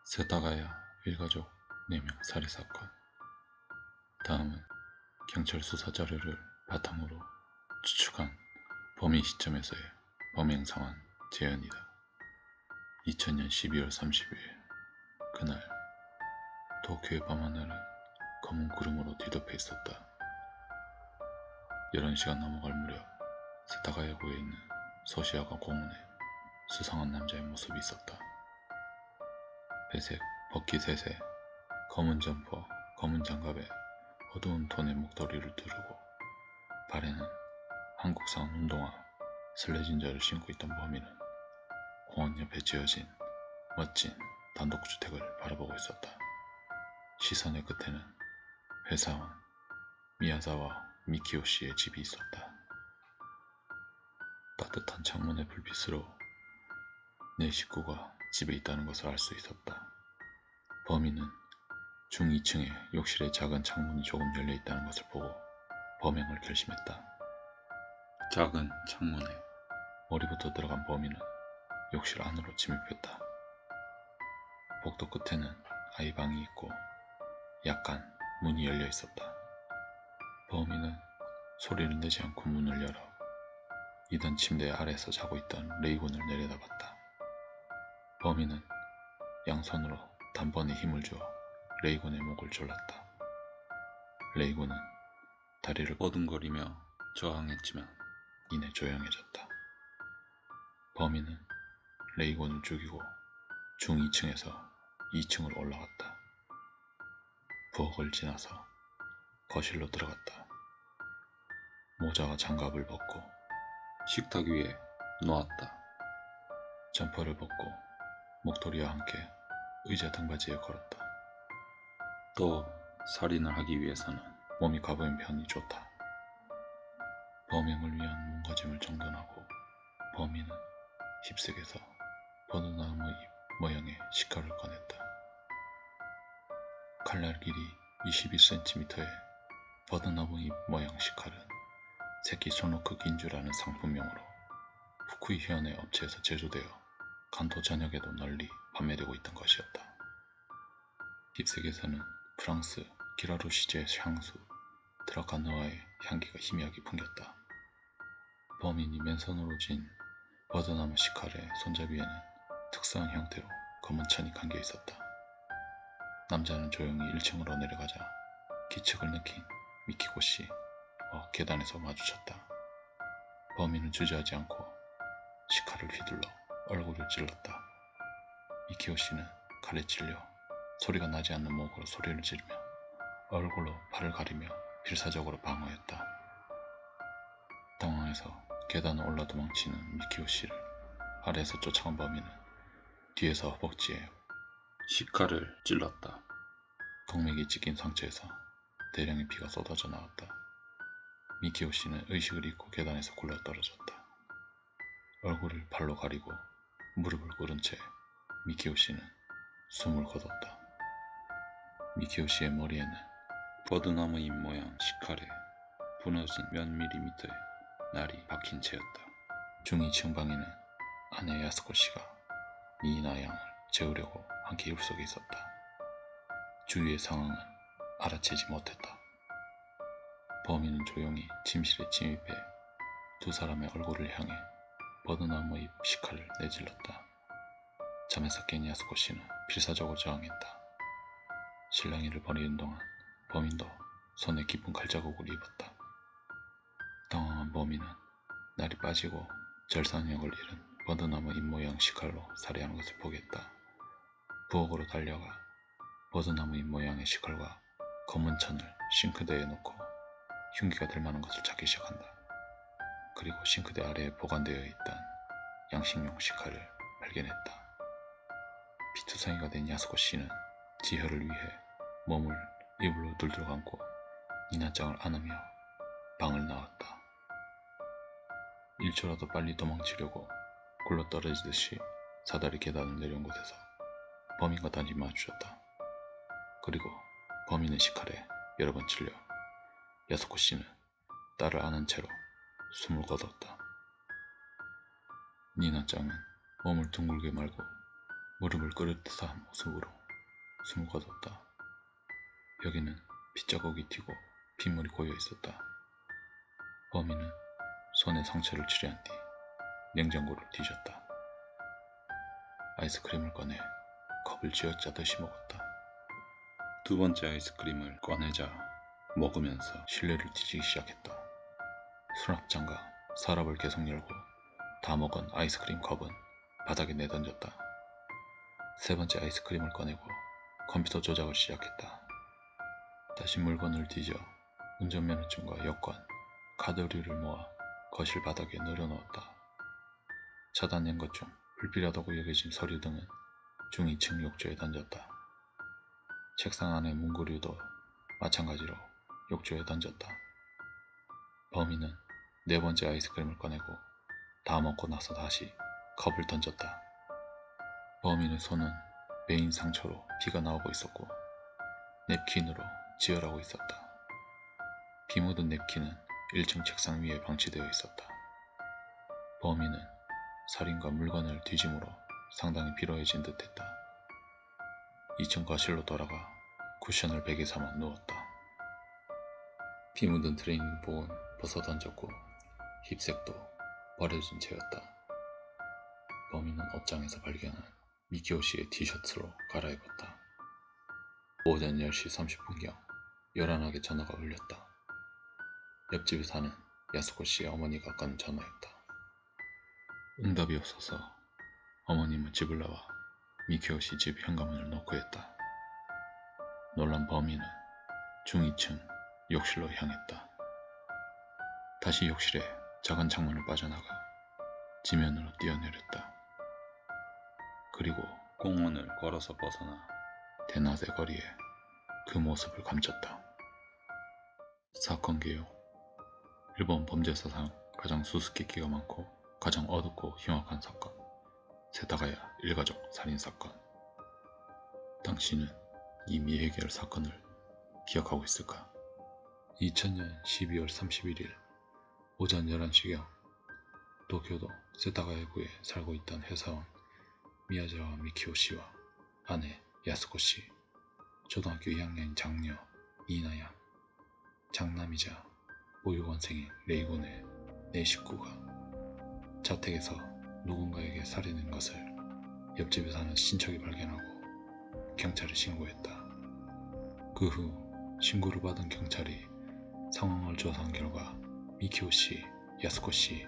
세타가야 일가족 4명 살해사건. 다음은 경찰 수사 자료를 바탕으로 추측한 범인 시점에서의 범행 상황 재현이다. 2000년 12월 30일 그날 도쿄의 밤하늘은 검은 구름으로 뒤덮여 있었다. 11시가 넘어갈 무렵 세타가야구에 있는 소시아가 공원에 수상한 남자의 모습이 있었다. 회색 버킷햇에 검은 점퍼, 검은 장갑에 어두운 톤의 목도리를 두르고 발에는 한국산 운동화 슬레진저를 신고 있던 범인은 공원 옆에 지어진 멋진 단독주택을 바라보고 있었다. 시선의 끝에는 회사원 미야자와 미키오 씨의 집이 있었다. 따뜻한 창문의 불빛으로 내 식구가 집에 있다는 것을 알 수 있었다. 범인은 중 2층의 욕실의 작은 창문이 조금 열려 있다는 것을 보고 범행을 결심했다. 작은 창문에 머리부터 들어간 범인은 욕실 안으로 침입했다. 복도 끝에는 아이 방이 있고 약간 문이 열려 있었다. 범인은 소리를 내지 않고 문을 열어 이던 침대 아래에서 자고 있던 레이군을 내려다봤다. 범인은 양손으로 단번에 힘을 주어 레이군의 목을 졸랐다. 레이군은 다리를 뻗은거리며 저항했지만 이내 조용해졌다. 범인은 레이군을 죽이고 중 2층에서 2층으로 올라갔다. 부엌을 지나서 거실로 들어갔다. 모자와 장갑을 벗고 식탁 위에 놓았다. 점퍼를 벗고 목도리와 함께 의자 등받이에 걸었다. 또 살인을 하기 위해서는 몸이 가벼운 편이 좋다. 범행을 위한 몸가짐을 정돈하고 범인은 힙색에서 버드나무 잎 모양의 식칼을 꺼냈다. 칼날 길이 22cm의 버드나무 잎 모양 식칼은 새끼 소노크 긴주라는 상품명으로 후쿠이 현의 업체에서 제조되어 간도 전역에도 널리 판매되고 있던 것이었다. 힙색에서는 프랑스 기라루시제 향수 드라카누아의 향기가 희미하게 풍겼다. 범인이 맨손으로 쥔 버드나무 식칼의 손잡이에는 특수한 형태로 검은 천이 감겨 있었다. 남자는 조용히 1층으로 내려가자 기척을 느낀 미키고 씨와 계단에서 마주쳤다. 범인은 주저하지 않고 식칼을 휘둘러 얼굴을 찔렀다. 미키오 씨는 칼에 찔려 소리가 나지 않는 목으로 소리를 지르며 얼굴로 팔을 가리며 필사적으로 방어했다. 당황해서 계단을 올라 도망치는 미키오 씨를 아래에서 쫓아온 범인은 뒤에서 허벅지에 식칼을 찔렀다. 동맥이 찢긴 상처에서 대량의 피가 쏟아져 나왔다. 미키오 씨는 의식을 잃고 계단에서 굴러 떨어졌다. 얼굴을 팔로 가리고 무릎을 꿇은 채 미키오 씨는 숨을 거뒀다. 미키오 씨의 머리에는 버드나무 잎 모양 식칼에 부러진 몇 밀리미터의 날이 박힌 채였다. 중 2층 방에는 아내 야스코 씨가 니나 양을 재우려고 함께 이불 속에 있었다. 주위의 상황은 알아채지 못했다. 범인은 조용히 침실에 침입해 두 사람의 얼굴을 향해 버드나무 잎 식칼을 내질렀다. 잠에서 깬 야스코 씨는 필사적으로 저항했다. 실랑이를 벌이는 동안 범인도 손에 깊은 칼자국을 입었다. 당황한 범인은 날이 빠지고 절산력을 잃은 버드나무 잎 모양 식칼로 살해하는 것을 포기했다. 부엌으로 달려가 버드나무 잎 모양의 식칼과 검은 천을 싱크대에 놓고 흉기가 될 만한 것을 찾기 시작한다. 그리고 싱크대 아래에 보관되어 있던 양식용 식칼을 발견했다. 피투성이가 된 야스코 씨는 지혈을 위해 몸을 이불로 둘둘 감고 니나짱을 안으며 방을 나왔다. 1초라도 빨리 도망치려고 굴러떨어지듯이 사다리 계단을 내려온 곳에서 범인과 다리 마주쳤다. 그리고 범인은 식칼에 여러 번 찔려 야스코 씨는 딸을 안은 채로 숨을 거뒀다. 니나짱은 몸을 둥글게 말고 무릎을 꿇을 듯한 모습으로 숨을 거뒀다. 여기는 핏자국이 튀고 핏물이 고여 있었다. 범인은 손에 상처를 치료한 뒤 냉장고를 뒤졌다. 아이스크림을 꺼내 컵을 쥐어짜듯이 먹었다. 두 번째 아이스크림을 꺼내자 먹으면서 실내를 뒤지기 시작했다. 수납장과 서랍을 계속 열고 다 먹은 아이스크림 컵은 바닥에 내던졌다. 세 번째 아이스크림을 꺼내고 컴퓨터 조작을 시작했다. 다시 물건을 뒤져 운전면허증과 여권, 카드류를 모아 거실 바닥에 늘어놓았다. 차단된 것 중 불필요하다고 여겨진 서류 등은 중 2층 욕조에 던졌다. 책상 안의 문구류도 마찬가지로 욕조에 던졌다. 범인은 네 번째 아이스크림을 꺼내고 다 먹고 나서 다시 컵을 던졌다. 범인의 손은 메인 상처로 피가 나오고 있었고 냅킨으로 지혈하고 있었다. 피 묻은 냅킨은 1층 책상 위에 방치되어 있었다. 범인은 살인과 물건을 뒤짐으로 상당히 피로해진 듯했다. 2층 거실로 돌아가 쿠션을 베개 삼아 누웠다. 피 묻은 트레이닝복은 벗어던졌고 힙색도 버려진 채였다. 범인은 옷장에서 발견한 미키오 씨의 티셔츠로 갈아입었다. 오전 10시 30분경 요란하게 전화가 울렸다. 옆집에 사는 야스코 씨의 어머니가 건 전화였다. 응답이 없어서 어머님은 집을 나와 미키오 씨 집 현관문을 노크했다. 놀란 범인은 중 2층 욕실로 향했다. 다시 욕실에 작은 창문을 빠져나가 지면으로 뛰어내렸다. 그리고 공원을 걸어서 벗어나 대낮의 거리에 그 모습을 감췄다. 사건 개요. 일본 범죄사상 가장 수수께끼가 많고 가장 어둡고 흉악한 사건. 세타가야 일가족 살인사건. 당신은 이 미해결 사건을 기억하고 있을까? 2000년 12월 31일 오전 11시경 도쿄도 세타가야구에 살고 있던 회사원 미야자와 미키오 씨와 아내 야스코 씨, 초등학교 2학년 장녀 이나양, 장남이자 보육원생인 레이곤의 네 식구가 자택에서 누군가에게 살인된 것을 옆집에 사는 친척이 발견하고 경찰에 신고했다. 그 후 신고를 받은 경찰이 상황을 조사한 결과 미키오 씨, 야스코 씨,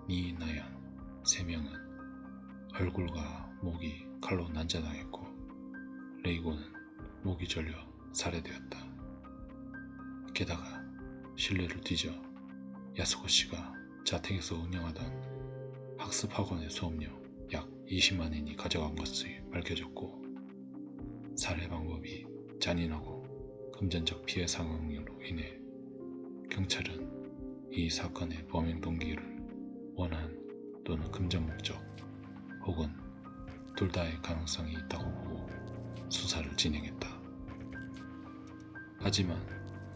니나양 3명은 얼굴과 목이 칼로 난자당했고 레이곤은 목이 절려 살해되었다. 게다가 실내를 뒤져 야스코 씨가 자택에서 운영하던 학습학원의 수업료 약 20만엔이 가져간 것이 밝혀졌고 살해 방법이 잔인하고 금전적 피해 상황으로 인해 경찰은 이 사건의 범행 동기를 원한 또는 금전 목적 혹은 둘 다의 가능성이 있다고 보고 수사를 진행했다. 하지만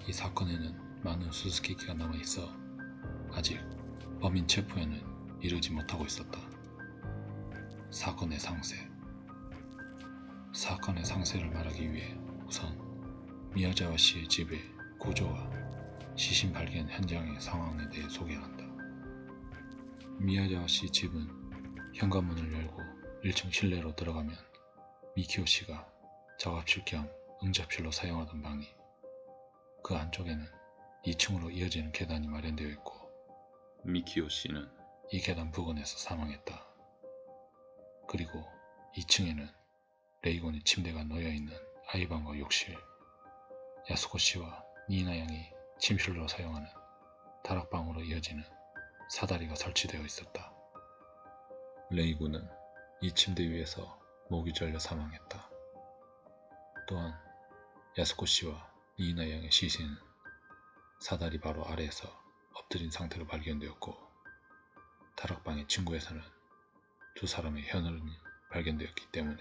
이 사건에는 많은 수수께끼가 남아있어 아직 범인 체포에는 이르지 못하고 있었다. 사건의 상세를 말하기 위해 우선 미야자와 씨의 집의 구조와 시신 발견 현장의 상황에 대해 소개한다. 미야자와 씨 집은 현관문을 열고 1층 실내로 들어가면 미키오 씨가 작업실 겸 응접실로 사용하던 방이 그 안쪽에는 2층으로 이어지는 계단이 마련되어 있고 미키오 씨는 이 계단 부근에서 사망했다. 그리고 2층에는 레이곤의 침대가 놓여있는 아이방과 욕실, 야스코 씨와 니나 양이 침실로 사용하는 다락방으로 이어지는 사다리가 설치되어 있었다. 레이곤은 이 침대 위에서 목이 절려 사망했다. 또한 야스코 씨와 니나 양의 시신은 사다리 바로 아래에서 엎드린 상태로 발견되었고 다락방의 층고에서는 두 사람의 현屍이 발견되었기 때문에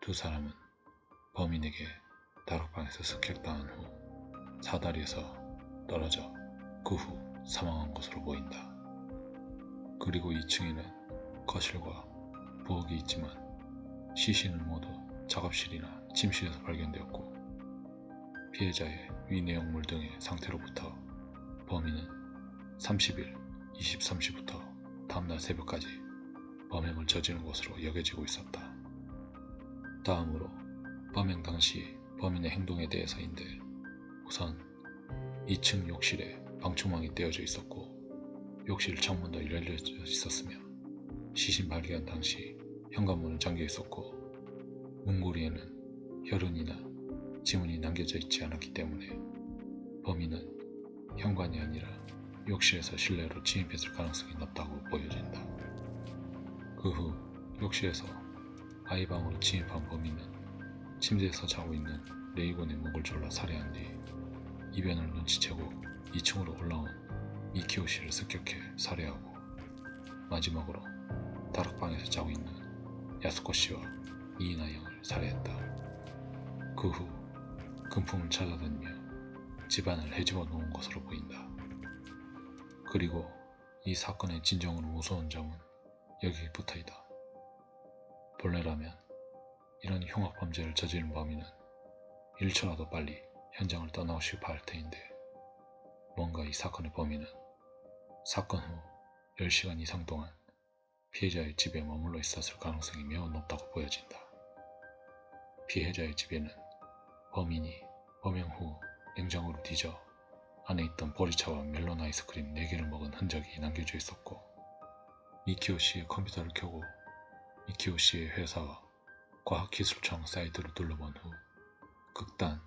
두 사람은 범인에게 다락방에서 습격당한 후 사다리에서 떨어져 그 후 사망한 것으로 보인다. 그리고 2층에는 거실과 부엌이 있지만 시신은 모두 작업실이나 침실에서 발견되었고 피해자의 위 내용물 등의 상태로부터 범인은 30일 23시부터 다음날 새벽까지 범행을 저지른 것으로 여겨지고 있었다. 다음으로 범행 당시 범인의 행동에 대해서인데 우선 2층 욕실에 방충망이 떼어져 있었고 욕실 창문도 열려 있었으며 시신 발견 당시 현관문은 잠겨 있었고 문고리에는 혈흔이나 지문이 남겨져 있지 않았기 때문에 범인은 현관이 아니라 욕실에서 실내로 침입했을 가능성이 높다고 보여진다. 그 후 욕실에서 아이 방으로 침입한 범인은 침대에서 자고 있는 레이곤의 목을 졸라 살해한 뒤 이변을 눈치채고 2층으로 올라온 미키오 씨를 습격해 살해하고 마지막으로 다락방에서 자고 있는 야스코 씨와 이이나 양을 살해했다. 그 후 금품을 찾아다니며 집안을 헤집어 놓은 것으로 보인다. 그리고 이 사건의 진정으로 무서운 점은 여기부터이다. 본래라면 이런 흉악범죄를 저지른 범인은 1초라도 빨리 현장을 떠나고 싶어 할 터인데 뭔가 이 사건의 범인은 사건 후 10시간 이상 동안 피해자의 집에 머물러 있었을 가능성이 매우 높다고 보여진다. 피해자의 집에는 범인이 범행 후 냉장고를 뒤져 안에 있던 보리차와 멜론 아이스크림 4개를 먹은 흔적이 남겨져 있었고 미키오 씨의 컴퓨터를 켜고 미키오 씨의 회사와 과학기술청 사이트를 둘러본 후 극단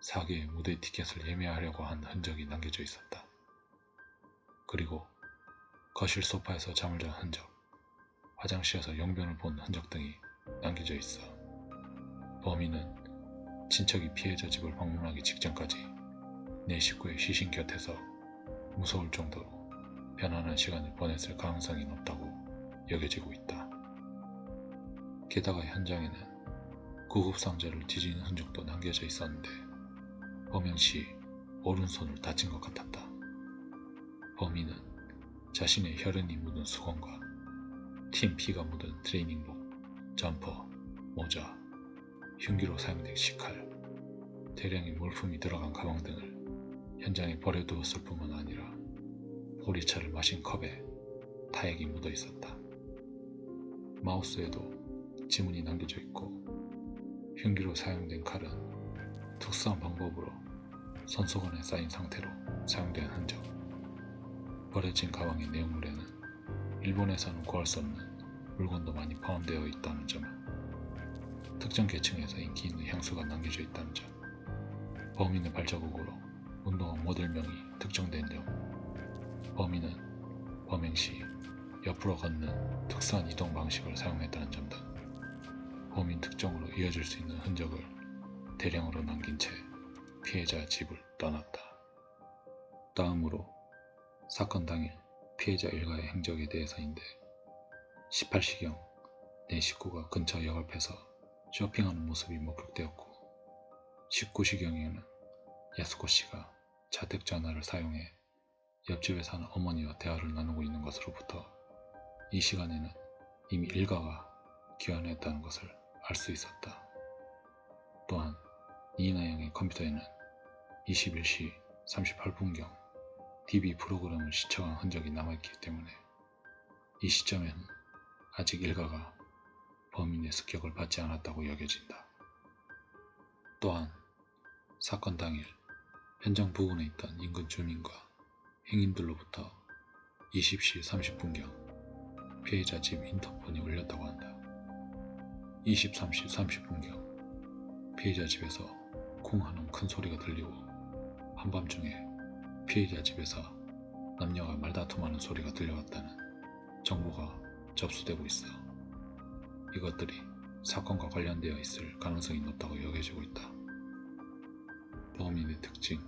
4개의 무대 티켓을 예매하려고 한 흔적이 남겨져 있었다. 그리고 거실 소파에서 잠을 잔 흔적, 화장실에서 용변을 본 흔적 등이 남겨져 있어 범인은 친척이 피해자 집을 방문하기 직전까지 내 식구의 시신 곁에서 무서울 정도로 편안한 시간을 보냈을 가능성이 높다고 여겨지고 있다. 게다가 현장에는 구급상자를 뒤지는 흔적도 남겨져 있었는데 범행 시 오른손을 다친 것 같았다. 범인은 자신의 혈흔이 묻은 수건과 팀 피가 묻은 트레이닝복, 점퍼, 모자, 흉기로 사용된 식칼, 대량의 물품이 들어간 가방 등을 현장에 버려두었을 뿐만 아니라 보리차를 마신 컵에 타액이 묻어 있었다. 마우스에도 지문이 남겨져 있고 흉기로 사용된 칼은 특수한 방법으로 손수건에 쌓인 상태로 사용된 흔적. 버려진 가방의 내용물에는 일본에서는 구할 수 없는 물건도 많이 포함되어 있다는 점은 특정 계층에서 인기 있는 향수가 남겨져 있다는 점, 범인의 발자국으로 운동화 모델명이 특정된 점, 범인은 범행 시 옆으로 걷는 특수한 이동 방식을 사용했다는 점 등 범인 특정으로 이어질 수 있는 흔적을 대량으로 남긴 채 피해자 집을 떠났다. 다음으로 사건 당일 피해자 일가의 행적에 대해서인데 18시경 내 식구가 근처 역 앞에서 쇼핑하는 모습이 목격되었고 19시경에는 야스코 씨가 자택 전화를 사용해 옆집에 사는 어머니와 대화를 나누고 있는 것으로부터 이 시간에는 이미 일가가 귀환했다는 것을 알 수 있었다. 또한 이이나 양의 컴퓨터에는 21시 38분경 DB 프로그램을 시청한 흔적이 남아있기 때문에 이 시점에는 아직 일가가 범인의 습격을 받지 않았다고 여겨진다. 또한 사건 당일 현장 부근에 있던 인근 주민과 행인들로부터 20시 30분경 피해자 집 인터폰이 울렸다고 한다. 23시 30분경 피해자 집에서 쿵 하는 큰 소리가 들리고 한밤중에 피해자 집에서 남녀가 말다툼하는 소리가 들려왔다는 정보가 접수되고 있어 이것들이 사건과 관련되어 있을 가능성이 높다고 여겨지고 있다. 범인의 특징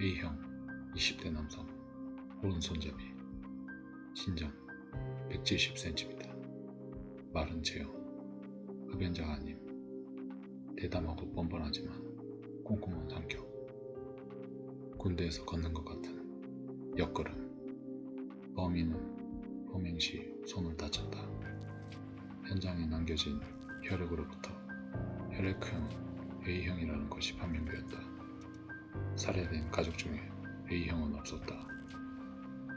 A형 20대 남성 오른손잡이 신장 170cm 마른 체형 흡연자가 아님 대담하고 뻔뻔하지만 꼼꼼한 성격 군대에서 걷는 것 같은 옆걸음 범인은 범행 시 손을 다쳤다. 현장에 남겨진 혈액으로부터 혈액형은 A형이라는 것이 판명되었다. 살해된 가족 중에 A형은 없었다.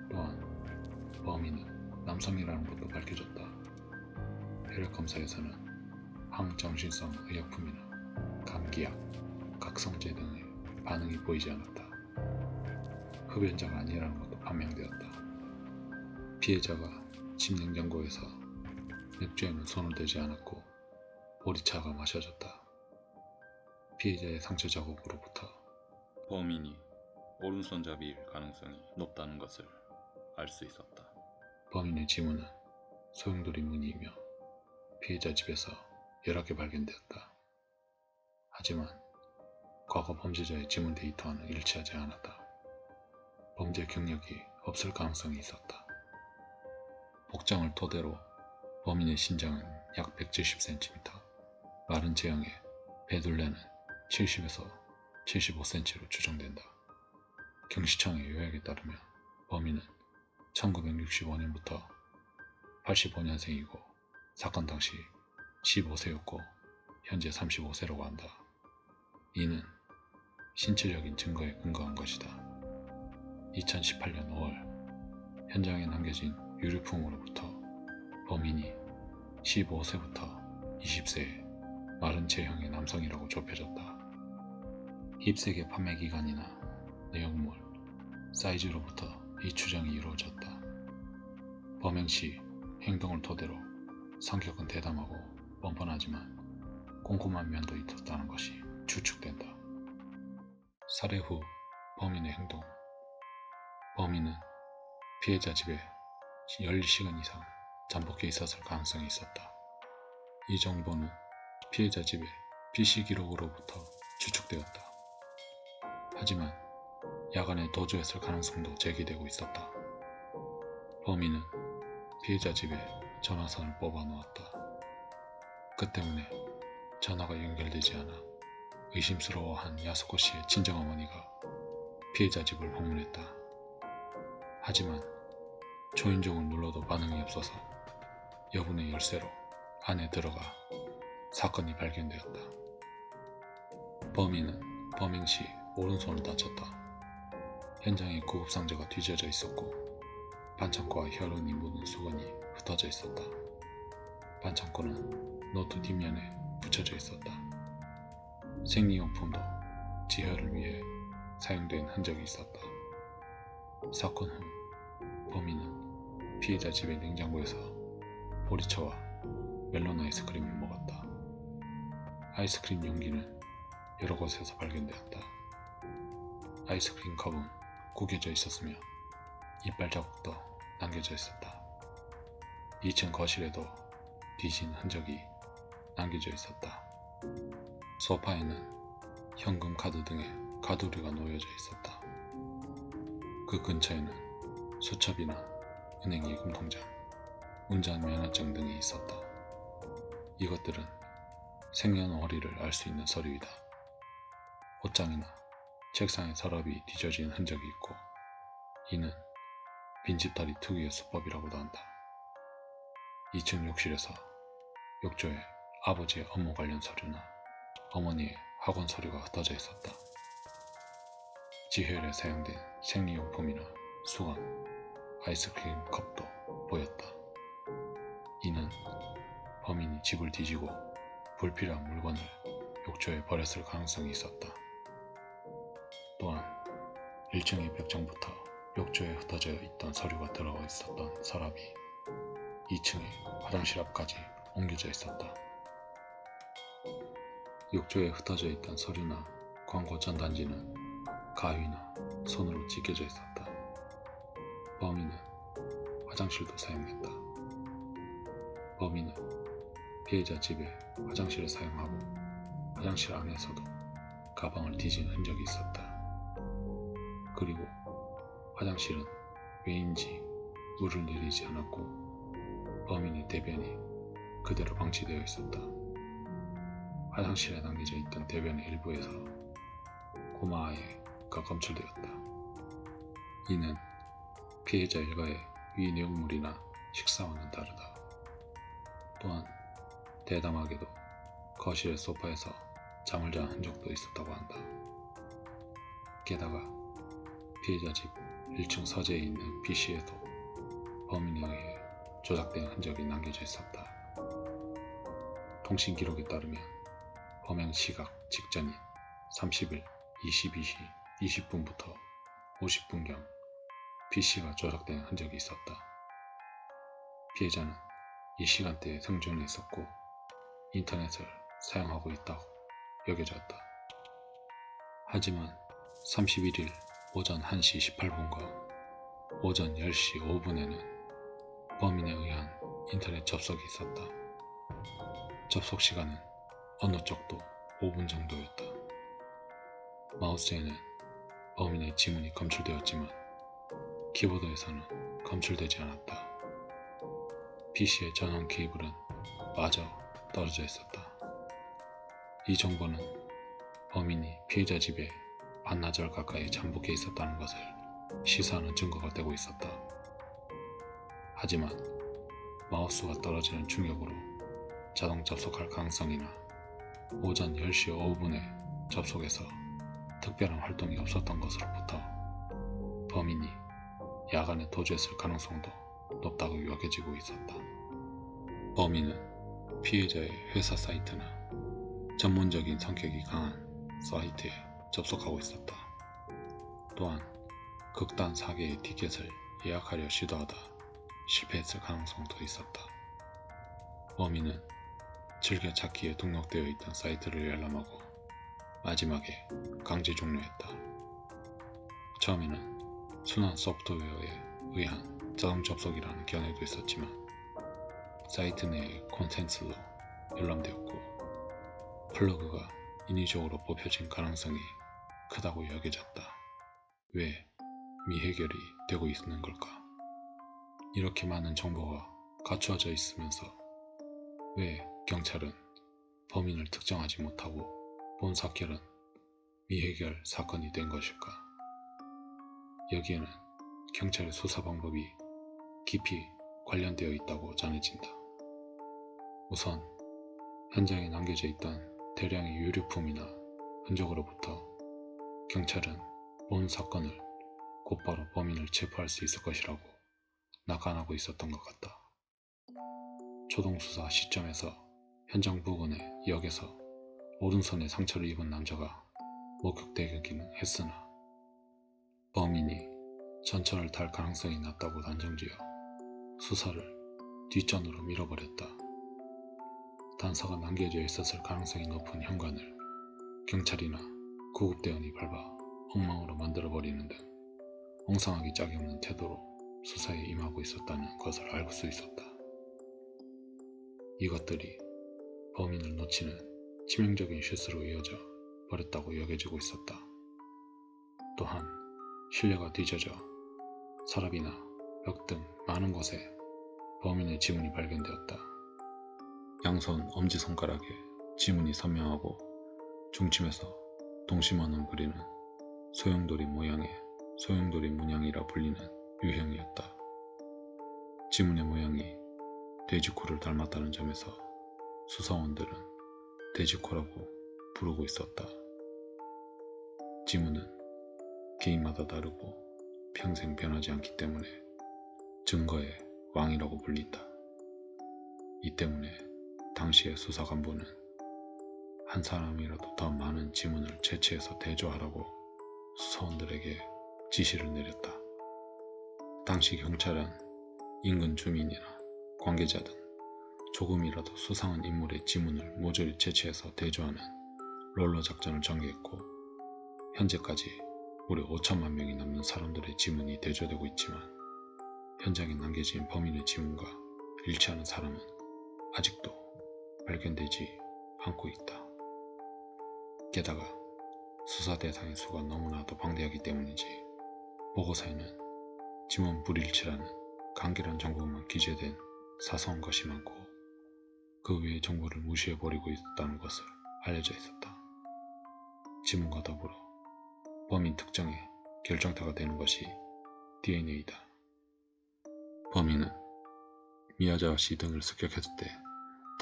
또한 범인은 남성이라는 것도 밝혀졌다. 혈액검사에서는 항정신성 의약품이나 감기약, 각성제 등의 반응이 보이지 않았다. 흡연자가 아니라는 것도 판명되었다. 피해자가 집 냉장고에서 맥주에는 손을 대지 않았고 보리차가 마셔졌다. 피해자의 상처 자국으로부터 범인이 오른손잡이일 가능성이 높다는 것을 알 수 있었다. 범인의 지문은 소용돌이 무늬이며 피해자 집에서 여러 개 발견되었다. 하지만 과거 범죄자의 지문 데이터와는 일치하지 않았다. 범죄 경력이 없을 가능성이 있었다. 복장을 토대로 범인의 신장은 약 170cm, 마른 체형에 배둘레는 70에서 75cm로 추정된다. 경시청의 요약에 따르면 범인은 1965년부터 85년생이고 사건 당시 15세였고 현재 35세라고 한다. 이는 신체적인 증거에 근거한 것이다. 2018년 5월 현장에 남겨진 유류품으로부터 범인이 15세부터 20세의 마른 체형의 남성이라고 좁혀졌다. 힙색의 판매 기간이나 내용물, 사이즈로부터 이 추정이 이루어졌다. 범행 시 행동을 토대로 성격은 대담하고 뻔뻔하지만 꼼꼼한 면도 있었다는 것이 추측된다. 살해 후 범인의 행동. 범인은 피해자 집에 10시간 이상 잠복해 있었을 가능성이 있었다. 이 정보는 피해자 집의 PC 기록으로부터 추측되었다. 하지만 야간에 도주했을 가능성도 제기되고 있었다. 범인은 피해자 집에 전화선을 뽑아 놓았다. 그 때문에 전화가 연결되지 않아 의심스러워한 야스코 씨의 친정어머니가 피해자 집을 방문했다. 하지만 초인종을 눌러도 반응이 없어서 여분의 열쇠로 안에 들어가 사건이 발견되었다. 범인은 범행 시 오른손을 다쳤다. 현장에 구급상자가 뒤져져 있었고 반창고와 혈흔이 묻은 수건이 흩어져 있었다. 반창고는 노트 뒷면에 붙여져 있었다. 생리용품도 지혈을 위해 사용된 흔적이 있었다. 사건 후 범인은 피해자 집의 냉장고에서 보리차와 멜론 아이스크림을 먹었다. 아이스크림 용기는 여러 곳에서 발견되었다. 아이스크림 컵은 구겨져 있었으며 이빨 자국도 남겨져 있었다. 2층 거실에도 뒤진 흔적이 남겨져 있었다. 소파에는 현금 카드 등의 카드류가 놓여져 있었다. 그 근처에는 수첩이나 은행 예금 통장, 운전면허증 등이 있었다. 이것들은 생년월일을 알 수 있는 서류이다. 옷장이나 책상에 서랍이 뒤져진 흔적이 있고 이는 빈집털이 특유의 수법이라고도 한다. 2층 욕실에서 욕조에 아버지의 업무 관련 서류나 어머니의 학원 서류가 흩어져 있었다. 지혈에 사용된 생리용품이나 수건, 아이스크림 컵도 보였다. 이는 범인이 집을 뒤지고 불필요한 물건을 욕조에 버렸을 가능성이 있었다. 또한 1층의 벽장부터 욕조에 흩어져 있던 서류가 들어가 있었던 서랍이 2층의 화장실 앞까지 옮겨져 있었다. 욕조에 흩어져 있던 서류나 광고 전단지는 가위나 손으로 찢겨져 있었다. 범인은 화장실도 사용했다. 범인은 피해자 집에 화장실을 사용하고 화장실 안에서도 가방을 뒤진 흔적이 있었다. 그리고 화장실은 왜인지 물을 내리지 않았고 범인의 대변이 그대로 방치되어 있었다. 화장실에 남겨져 있던 대변의 일부에서 고마아에가 검출되었다. 이는 피해자 일가의 위 내용물이나 식사와는 다르다. 또한 대담하게도 거실의 소파에서 잠을 잔 흔적도 있었다고 한다. 게다가 피해자 집 1층 서재에 있는 PC에도 범인에 의해 조작된 흔적이 남겨져 있었다. 통신 기록에 따르면 범행 시각 직전인 30일 22시 20분부터 50분경 PC가 조작된 흔적이 있었다. 피해자는 이 시간대에 생존해 있었고 인터넷을 사용하고 있다고 여겨졌다. 하지만 31일 오전 1시 18분과 오전 10시 5분에는 범인에 의한 인터넷 접속이 있었다. 접속 시간은 어느 쪽도 5분 정도였다. 마우스에는 범인의 지문이 검출되었지만 키보드에서는 검출되지 않았다. PC의 전원 케이블은 마저 떨어져 있었다. 이 정보는 범인이 피해자 집에 반나절 가까이 잠복해 있었다는 것을 시사하는 증거가 되고 있었다. 하지만 마우스가 떨어지는 충격으로 자동 접속할 가능성이나 오전 10시 5분에 접속해서 특별한 활동이 없었던 것으로부터 범인이 야간에 도주했을 가능성도 높다고 여겨지고 있었다. 범인은 피해자의 회사 사이트나 전문적인 성격이 강한 사이트에 접속하고 있었다. 또한 극단 4개의 티켓을 예약하려 시도하다 실패했을 가능성도 있었다. 범인은 즐겨찾기에 등록되어 있던 사이트를 열람하고 마지막에 강제 종료했다. 처음에는 순환 소프트웨어에 의한 자동 접속이라는 견해도 있었지만 사이트 내의 콘텐츠로 열람되었고 플러그가 인위적으로 뽑혀진 가능성이 크다고 여겨졌다. 왜 미해결이 되고 있는 걸까? 이렇게 많은 정보가 갖추어져 있으면서 왜 경찰은 범인을 특정하지 못하고 본 사건은 미해결 사건이 된 것일까? 여기에는 경찰의 수사 방법이 깊이 관련되어 있다고 전해진다. 우선 현장에 남겨져 있던 대량의 유류품이나 흔적으로부터 경찰은 본 사건을 곧바로 범인을 체포할 수 있을 것이라고 낙관하고 있었던 것 같다. 초동수사 시점에서 현장 부근의 역에서 오른손에 상처를 입은 남자가 목격되기는 했으나 범인이 전철을 탈 가능성이 낮다고 단정지어 수사를 뒷전으로 밀어버렸다. 단서가 남겨져 있었을 가능성이 높은 현관을 경찰이나 구급대원이 밟아 엉망으로 만들어버리는 등 엉성하기 짝이 없는 태도로 수사에 임하고 있었다는 것을 알 수 있었다. 이것들이 범인을 놓치는 치명적인 실수로 이어져 버렸다고 여겨지고 있었다. 또한 실내가 뒤져져 서랍이나 벽 등 많은 곳에 범인의 지문이 발견되었다. 양손 엄지손가락에 지문이 선명하고 중심에서 동심원은 부리는 소용돌이 모양의 소용돌이 문양이라 불리는 유형이었다. 지문의 모양이 돼지코를 닮았다는 점에서 수사원들은 돼지코라고 부르고 있었다. 지문은 개인마다 다르고 평생 변하지 않기 때문에 증거의 왕이라고 불린다. 이 때문에 당시의 수사관부는 한 사람이라도 더 많은 지문을 채취해서 대조하라고 수사원들에게 지시를 내렸다. 당시 경찰은 인근 주민이나 관계자 등 조금이라도 수상한 인물의 지문을 모조리 채취해서 대조하는 롤러 작전을 전개했고 현재까지 무려 5천만 명이 넘는 사람들의 지문이 대조되고 있지만 현장에 남겨진 범인의 지문과 일치하는 사람은 아직도 발견되지 않고 있다. 게다가 수사 대상의 수가 너무나도 방대하기 때문인지 보고서에는 지문 불일치라는 간결한 정보만 기재된 사소한 것이 많고 그 외의 정보를 무시해버리고 있다는 것을 알려져 있었다. 지문과 더불어 범인 특정의 결정타가 되는 것이 DNA다. 범인은 미야자와 씨 등을 습격했을 때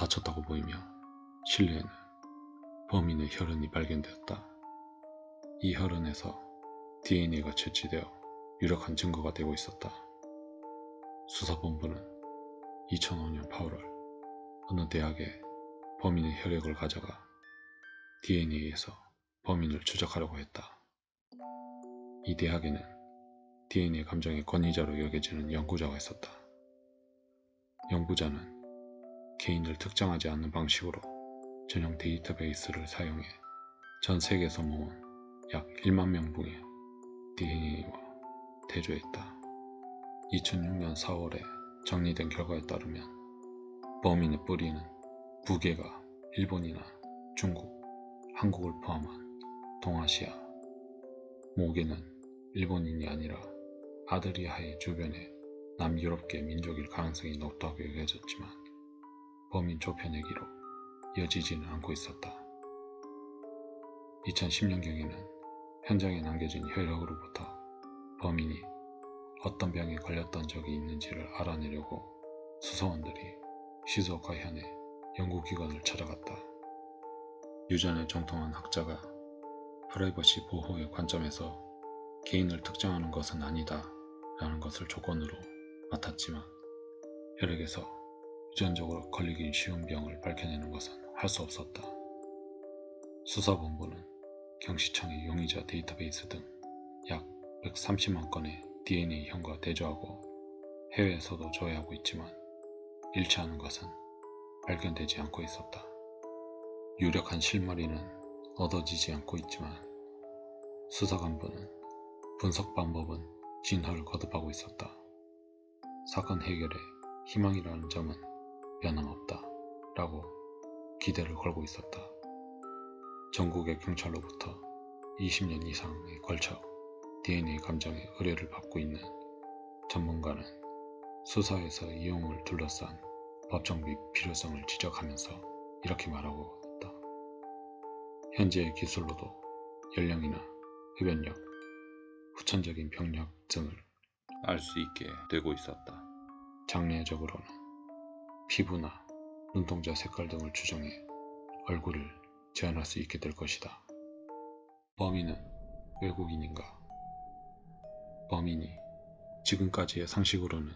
다쳤다고 보이며 실내에는 범인의 혈흔이 발견되었다. 이 혈흔에서 DNA가 채취되어 유력한 증거가 되고 있었다. 수사본부는 2005년 8월 어느 대학에 범인의 혈액을 가져가 DNA에서 범인을 추적하려고 했다. 이 대학에는 DNA 감정의 권위자로 여겨지는 연구자가 있었다. 연구자는 개인을 특정하지 않는 방식으로 전용 데이터베이스를 사용해 전 세계에서 모은 약 1만 명분의 DNA와 대조했다. 2006년 4월에 정리된 결과에 따르면 범인의 뿌리는 부계가 일본이나 중국, 한국을 포함한 동아시아, 모계는 일본인이 아니라 아드리아해 주변의 남유럽계 민족일 가능성이 높다고 여겨졌지만 범인 좁혀내기로 이어지지는 않고 있었다. 2010년경에는 현장에 남겨진 혈액으로부터 범인이 어떤 병에 걸렸던 적이 있는지를 알아내려고 수사원들이 시즈오카 현의 연구기관을 찾아갔다. 유전에 정통한 학자가 프라이버시 보호의 관점에서 개인을 특정하는 것은 아니다 라는 것을 조건으로 맡았지만 혈액에서 유전적으로 걸리기 쉬운 병을 밝혀내는 것은 할 수 없었다. 수사본부는 경시청의 용의자 데이터베이스 등 약 130만 건의 DNA형과 대조하고 해외에서도 조회하고 있지만 일치하는 것은 발견되지 않고 있었다. 유력한 실마리는 얻어지지 않고 있지만 수사관부는 분석 방법은 진화를 거듭하고 있었다. 사건 해결에 희망이라는 점은 변함없다 라고 기대를 걸고 있었다. 전국의 경찰로부터 20년 이상에 걸쳐 DNA 감정의 의뢰를 받고 있는 전문가는 수사에서 이용을 둘러싼 법정비 필요성을 지적하면서 이렇게 말하고 있다. 현재의 기술로도 연령이나 흡연력, 후천적인 병력 등을 알 수 있게 되고 있었다. 장례적으로는 피부나 눈동자 색깔 등을 추정해 얼굴을 재현할 수 있게 될 것이다. 범인은 외국인인가? 범인이 지금까지의 상식으로는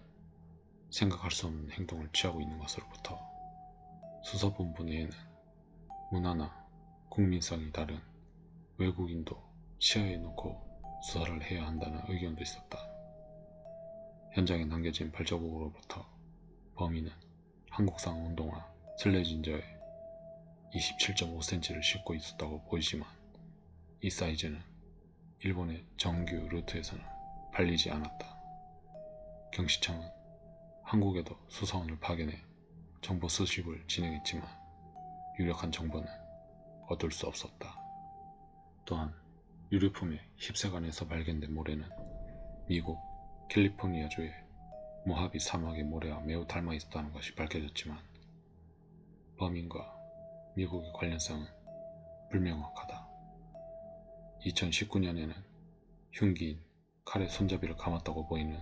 생각할 수 없는 행동을 취하고 있는 것으로부터 수사본부 내에는 문화나 국민성이 다른 외국인도 시야에 놓고 수사를 해야 한다는 의견도 있었다. 현장에 남겨진 발자국으로부터 범인은 한국상 운동화 슬레진저에 27.5cm를 신고 있었다고 보이지만 이 사이즈는 일본의 정규 루트에서는 팔리지 않았다. 경시청은 한국에도 수사원을 파견해 정보 수집을 진행했지만 유력한 정보는 얻을 수 없었다. 또한 유류품의 힙세관에서 발견된 모래는 미국 캘리포니아주의 모하비 사막의 모래와 매우 닮아 있었다는 것이 밝혀졌지만 범인과 미국의 관련성은 불명확하다. 2019년에는 흉기인 칼의 손잡이를 감았다고 보이는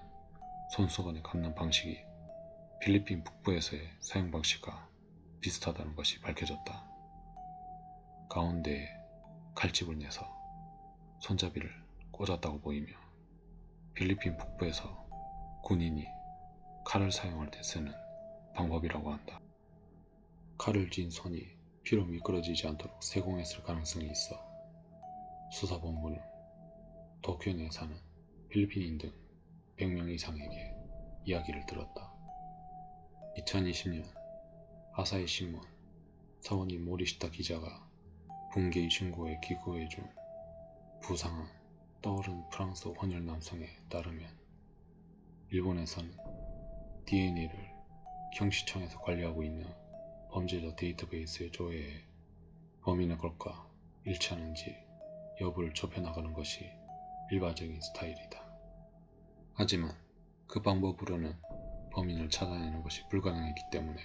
손수건의 감는 방식이 필리핀 북부에서의 사용 방식과 비슷하다는 것이 밝혀졌다. 가운데에 칼집을 내서 손잡이를 꽂았다고 보이며 필리핀 북부에서 군인이 칼을 사용할 때 쓰는 방법이라고 한다. 칼을 쥔 손이 피로 미끄러지지 않도록 세공했을 가능성이 있어 수사본부는 도쿄 내에 사는 필리핀인 등 100명 이상에게 이야기를 들었다. 2020년 아사히 신문 사원이 모리시타 기자가 붕괴의 신고에 기고해준 부상한 떠오른 프랑스 혼혈 남성에 따르면 일본에서는 DNA를 경시청에서 관리하고 있는 범죄자 데이터베이스에 조회해 범인의 것과 일치하는지 여부를 좁혀나가는 것이 일반적인 스타일이다. 하지만 그 방법으로는 범인을 찾아내는 것이 불가능했기 때문에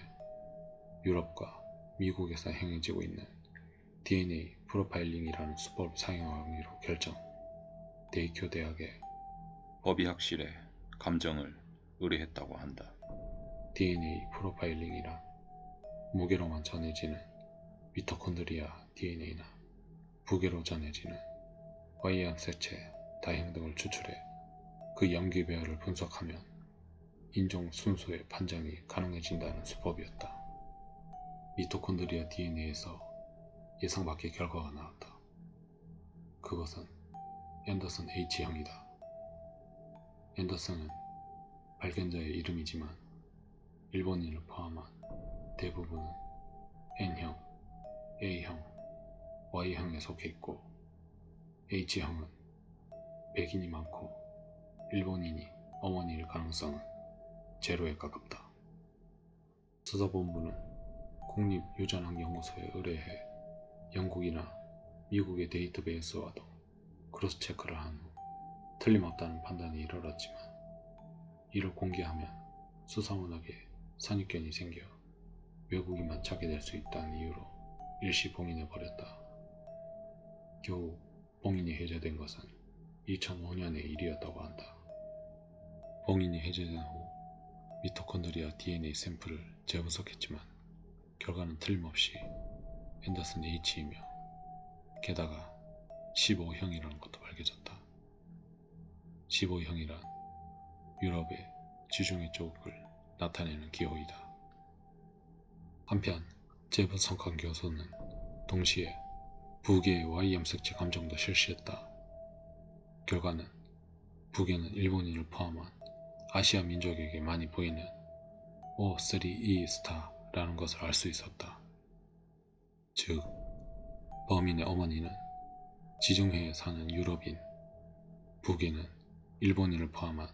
유럽과 미국에서 행해지고 있는 DNA 프로파일링이라는 수법을 사용하기로 결정. 데이쿄 대학의 법의학실에 감정을 의뢰했다고 한다. DNA 프로파일링이란 무게로만 전해지는 미토콘드리아 DNA나 부계로 전해지는 Y양색체 다형 등을 추출해 그 염기 배열을 분석하면 인종 순수의 판정이 가능해진다는 수법이었다. 미토콘드리아 DNA에서 예상 밖의 결과가 나왔다. 그것은 앤더슨 H형이다. 앤더슨은 발견자의 이름이지만 일본인을 포함한 대부분은 N형, A형, Y형에 속해 있고 H형은 백인이 많고 일본인이 어머니일 가능성은 제로에 가깝다. 수사본부는 국립유전학연구소에 의뢰해 영국이나 미국의 데이터베이스와도 크로스체크를 한 후 틀림없다는 판단에 이르렀지만 이를 공개하면 수사원에게 선입견이 생겨 외국인만 찾게 될 수 있다는 이유로 일시 봉인해버렸다. 겨우 봉인이 해제된 것은 2005년의 일이었다고 한다. 봉인이 해제된 후 미토콘드리아 DNA 샘플을 재분석했지만 결과는 틀림없이 앤더슨 H이며 게다가 15형이라는 것도 밝혀졌다. 15형이란 유럽의 지중해 쪽을 나타내는 기호이다. 한편 재분석한 교수는 동시에 북의 Y염색체 감정도 실시했다. 결과는 북에는 일본인을 포함한 아시아 민족에게 많이 보이는 O3E 스타라는 것을 알 수 있었다. 즉, 범인의 어머니는 지중해에 사는 유럽인, 북에는 일본인을 포함한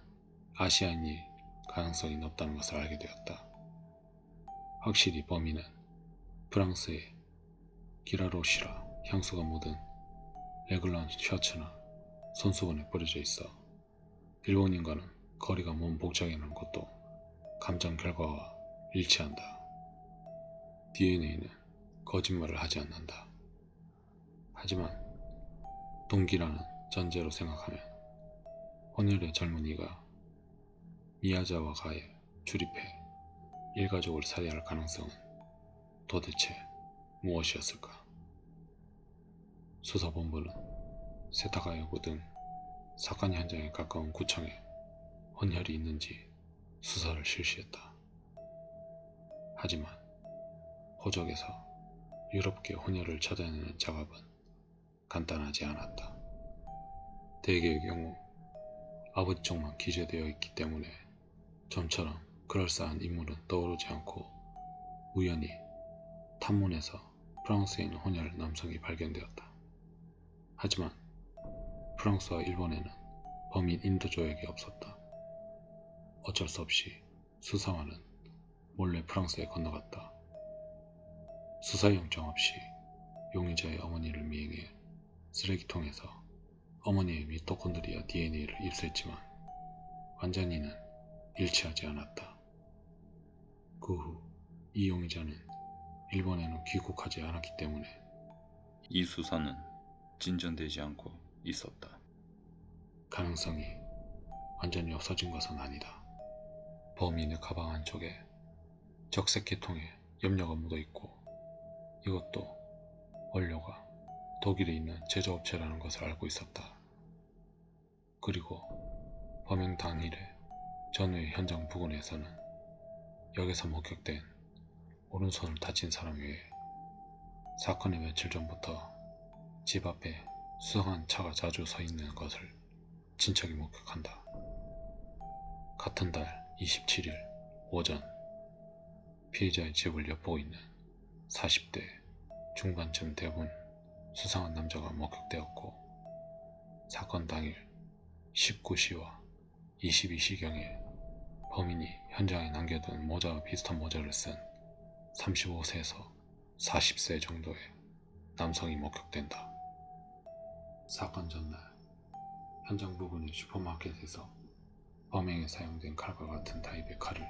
아시아인일 가능성이 높다는 것을 알게 되었다. 확실히 범인은 프랑스의 기라로시라 향수가 묻은 레글란 셔츠나 손수건에 뿌려져 있어 일본인과는 거리가 먼 복장이라는 것도 감정 결과와 일치한다. DNA는 거짓말을 하지 않는다. 하지만 동기라는 전제로 생각하면 혼혈의 젊은이가 미야자와가에 출입해 일가족을 살해할 가능성은 도대체 무엇이었을까? 수사본부는 세타가야구 등 사건 현장에 가까운 구청에 혼혈이 있는지 수사를 실시했다. 하지만 호적에서 유럽계 혼혈을 찾아내는 작업은 간단하지 않았다. 대개의 경우 아버지 쪽만 기재되어 있기 때문에 좀처럼 그럴싸한 인물은 떠오르지 않고 우연히 탐문에서 프랑스에 있는 혼혈 남성이 발견되었다. 하지만 프랑스와 일본에는 범인 인도조약이 없었다. 어쩔 수 없이 수사관은 몰래 프랑스에 건너갔다. 수사영장 없이 용의자의 어머니를 미행해 쓰레기통에서 어머니의 미토콘드리아 DNA를 입수했지만 완전히는 일치하지 않았다. 그 후 이 용의자는 일본에는 귀국하지 않았기 때문에 이 수사는 진전되지 않고 있었다. 가능성이 완전히 없어진 것은 아니다. 범인의 가방 안쪽에 적색계통에 염료가 묻어있고 이것도 원료가 독일에 있는 제조업체라는 것을 알고 있었다. 그리고 범행 당일에 전후의 현장 부근에서는 역에서 목격된 오른손을 다친 사람 외에 사건의 며칠 전부터 집 앞에 수상한 차가 자주 서 있는 것을 친척이 목격한다. 같은 달 27일 오전 피해자의 집을 엿보고 있는 40대 중반쯤 돼본 수상한 남자가 목격되었고 사건 당일 19시와 22시경에 범인이 현장에 남겨둔 모자와 비슷한 모자를 쓴 35세에서 40세 정도의 남성이 목격된다. 사건 전날 현장 부근의 슈퍼마켓에서 범행에 사용된 칼과 같은 타입의 칼을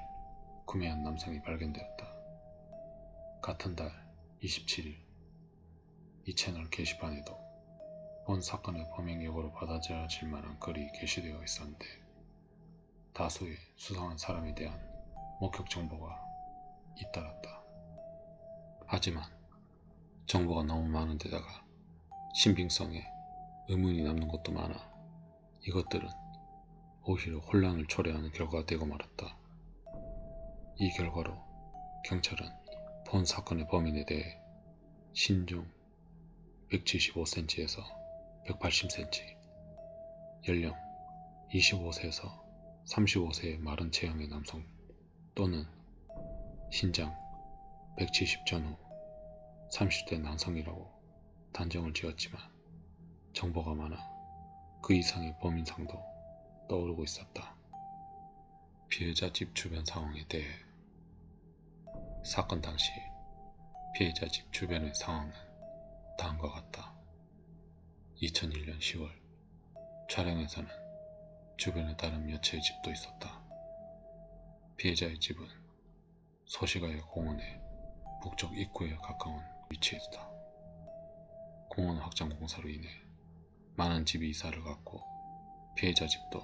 구매한 남성이 발견되었다. 같은 달 27일 이 채널 게시판에도 본 사건의 범행 여부로 받아들여질 만한 글이 게시되어 있었는데 다수의 수상한 사람에 대한 목격 정보가 잇따랐다. 하지만 정보가 너무 많은 데다가 신빙성에 의문이 남는 것도 많아 이것들은 오히려 혼란을 초래하는 결과가 되고 말았다. 이 결과로 경찰은 본 사건의 범인에 대해 신중 175cm에서 180cm, 연령 25세에서 35세의 마른 체형의 남성 또는 신장 170 전후 30대 남성이라고 단정을 지었지만 정보가 많아 그 이상의 범인상도 떠오르고 있었다. 피해자 집 주변 상황에 대해 사건 당시 피해자 집 주변의 상황은 다음과 같다. 2001년 10월 촬영에서는 주변에 다른 몇 채의 집도 있었다. 피해자의 집은 소시가의 공원의 북쪽 입구에 가까운 위치에 있다. 공원 확장 공사로 인해 많은 집이 이사를 갔고 피해자 집도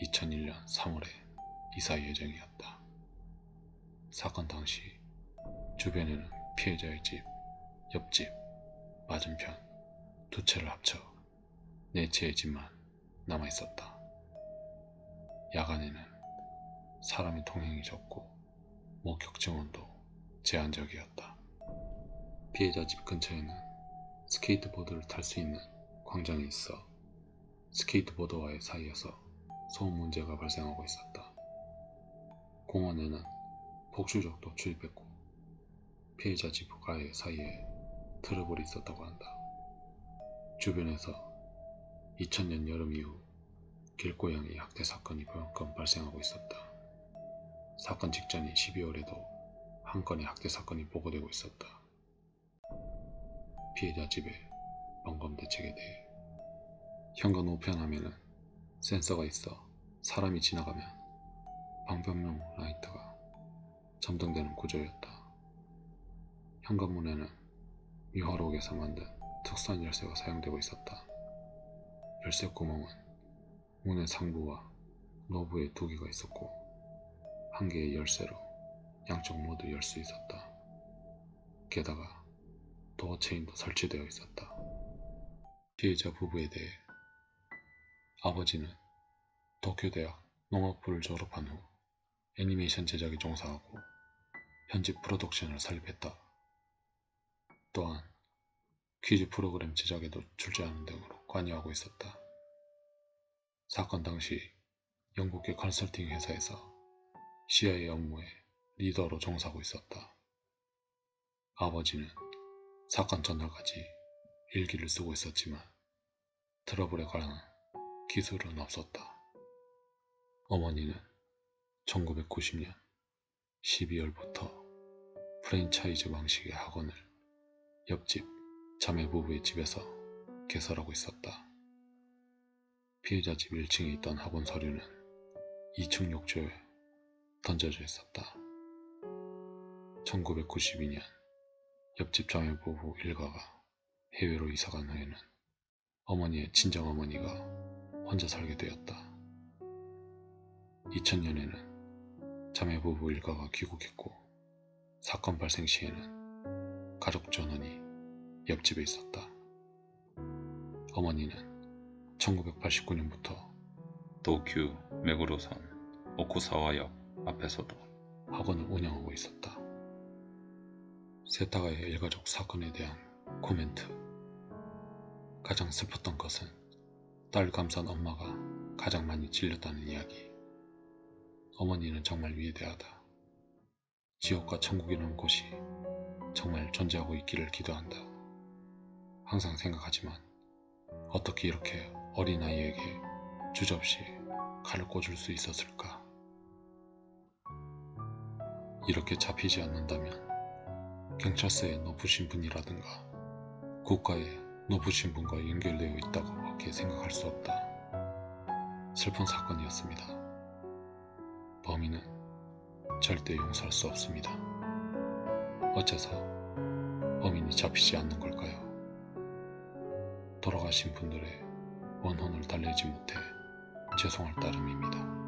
2001년 3월에 이사 예정이었다. 사건 당시 주변에는 피해자의 집, 옆집, 맞은편 두 채를 합쳐 4채의 집만 남아있었다. 야간에는 사람의 통행이 적고 목격 증언도 제한적이었다. 피해자 집 근처에는 스케이트보드를 탈 수 있는 광장이 있어 스케이트보드와의 사이에서 소음 문제가 발생하고 있었다. 공원에는 폭주족도 출입했고 피해자 집과의 사이에 트러블이 있었다고 한다. 주변에서 2000년 여름 이후 길고양이 학대 사건이 몇 건 발생하고 있었다. 사건 직전인 12월에도 한 건의 학대 사건이 보고되고 있었다. 피해자 집의 방범 대책에 대해 현관 우편함에는 센서가 있어 사람이 지나가면 방범용 라이트가 점등되는 구조였다. 현관문에는 미화록에서 만든 특수한 열쇠가 사용되고 있었다. 열쇠 구멍은 문의 상부와 노부에 2개가 있었고 한 개의 열쇠로 양쪽 모두 열 수 있었다. 게다가 도어 체인도 설치되어 있었다. 피해자 부부에 대해 아버지는 도쿄대학 농학부를 졸업한 후 애니메이션 제작에 종사하고 편집 프로덕션을 설립했다. 또한 퀴즈 프로그램 제작에도 출제하는 등으로 관여하고 있었다. 사건 당시 영국계 컨설팅 회사에서 CIA 업무에 리더로 종사하고 있었다. 아버지는 사건 전날까지 일기를 쓰고 있었지만 트러블에 관한 기술은 없었다. 어머니는 1990년 12월부터 프랜차이즈 방식의 학원을 옆집 자매 부부의 집에서 개설하고 있었다. 피해자 집 1층에 있던 학원 서류는 2층 욕조에 던져져 있었다. 1992년 옆집 자매 부부 일가가 해외로 이사간 후에는 어머니의 친정어머니가 혼자 살게 되었다. 2000년에는 자매 부부 일가가 귀국했고 사건 발생 시에는 가족 전원이 옆집에 있었다. 어머니는 1989년부터 도쿄 메구로선 오쿠사와역 앞에서도 학원을 운영하고 있었다. 세타가의 일가족 사건에 대한 코멘트. 가장 슬펐던 것은 딸 감싼 엄마가 가장 많이 찔렸다는 이야기. 어머니는 정말 위대하다. 지옥과 천국이라는 곳이 정말 존재하고 있기를 기도한다. 항상 생각하지만 어떻게 이렇게 어린아이에게 주저없이 칼을 꽂을 수 있었을까? 이렇게 잡히지 않는다면 경찰서에 높으신 분이라든가 국가에 높으신 분과 연결되어 있다고 밖에 생각할 수 없다. 슬픈 사건이었습니다. 범인은 절대 용서할 수 없습니다. 어째서 범인이 잡히지 않는 걸까요? 돌아가신 분들의 원혼을 달래지 못해 죄송할 따름입니다.